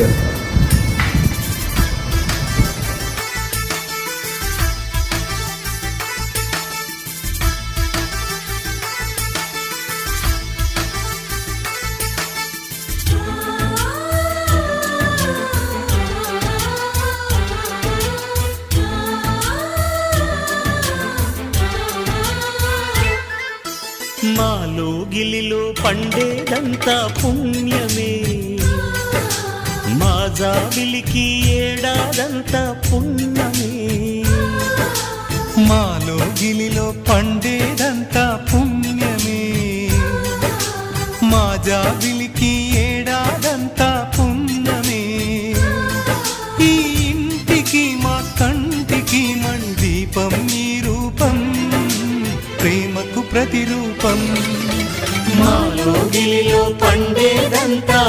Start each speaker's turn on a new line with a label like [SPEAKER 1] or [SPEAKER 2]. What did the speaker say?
[SPEAKER 1] బిడ్డలు.
[SPEAKER 2] మాలో గిలిలో పండేదంతా పుణ్యమే, మా జాబిలికి ఏడాదంతా పుణ్యమే.
[SPEAKER 3] మాలో గిలిలో పండేదంతా పుణ్యమే, మా జాబిలికి ఏడాదంతా పుణ్యమే. ఈ ఇంటికి మా కంటికి మందీపం ఈ రూపం, ప్రేమకు ప్రతిరూపం.
[SPEAKER 2] మాలో గిలిలో పండేదంతా